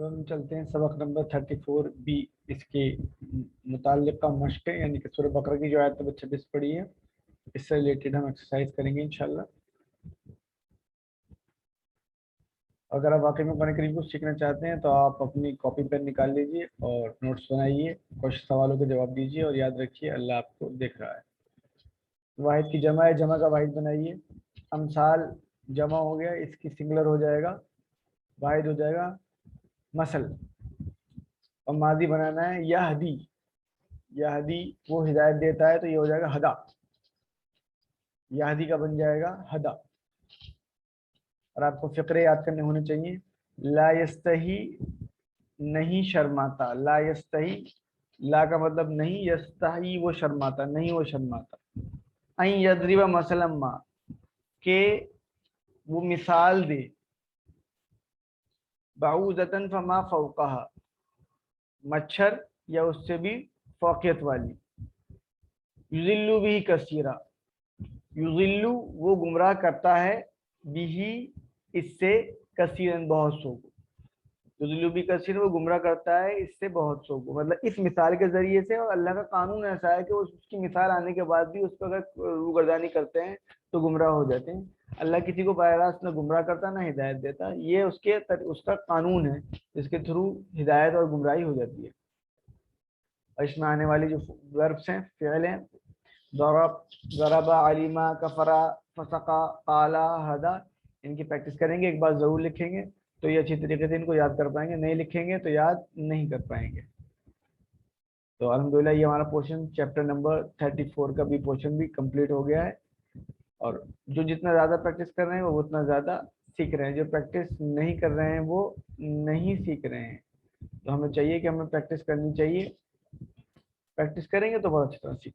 तो हम चलते हैं सबक नंबर 34 बी। इसके मुताल्लिक़ा मशक़ें यानी कि सूरह बकरा की जो आयत नंबर 26 पढ़ी है, इससे रिलेटेड हम एक्सरसाइज करेंगे इंशाल्लाह। अगर आप वाकई में कुरान करीम को सीखना चाहते हैं तो आप अपनी कॉपी पेन निकाल लीजिए और नोट्स बनाइए, कुछ सवालों के जवाब दीजिए और याद रखिए अल्लाह आपको देख रहा है। वाहिद की जमा है, जमा का वाहिद बनाइए। अमसाल जमा हो गया, इसकी सिंगुलर हो जाएगा, वाहिद हो जाएगा मसल। और माजी बनाना है यहदी, यहदी वो हिदायत देता है तो ये हो जाएगा हदा, यहदी का बन जाएगा हदा। और आपको फ़िक्रे याद करने होने चाहिए। ला यस्तही नहीं शर्माता, ला यस्तही, ला का मतलब नहीं, यस्तही वो शर्माता नहीं, वो शर्माता। अं यद्रिबा मसलम मा, के वो मिसाल दे, बाऊदतन फमा फौकाहा, मच्छर या उससे भी फौकियत वाली। युजिल्लु भी कसीरा, युजिल्लु वो गुमराह करता है, बिही इससे, कसीरन बहुत सो को। युजिल्लु भी कसीर वो गुमराह करता है इससे बहुत सो को, मतलब इस मिसाल के जरिए से। और अल्लाह का कानून ऐसा है कि उसकी मिसाल आने के बाद भी उस पर अगर रूगर्दानी करते हैं तो गुमराह हो जाते हैं। अल्लाह किसी को बाय रास्त न गुमराह करता ना हिदायत देता, ये उसका कानून है जिसके थ्रू हिदायत और गुमराही हो जाती है। और इसमें आने वाली जो वर्ब्स हैं, फ़िअल हैं, ज़रब, ज़रबा, अलिमा, कफरा, फसका, काला, हदा, इनकी प्रैक्टिस करेंगे। एक बार ज़रूर लिखेंगे तो ये अच्छी तरीके से इनको याद कर पाएंगे, नहीं लिखेंगे तो याद नहीं कर पाएंगे। तो अल्हम्दुलिल्लाह ये हमारा पोर्शन चैप्टर नंबर 34 का भी पोर्शन भी कंप्लीट हो गया है। और जो जितना ज़्यादा प्रैक्टिस कर रहे हैं वो उतना ज़्यादा सीख रहे हैं, जो प्रैक्टिस नहीं कर रहे हैं वो नहीं सीख रहे हैं। तो हमें चाहिए कि हमें प्रैक्टिस करनी चाहिए, प्रैक्टिस करेंगे तो बहुत अच्छी तरह सीख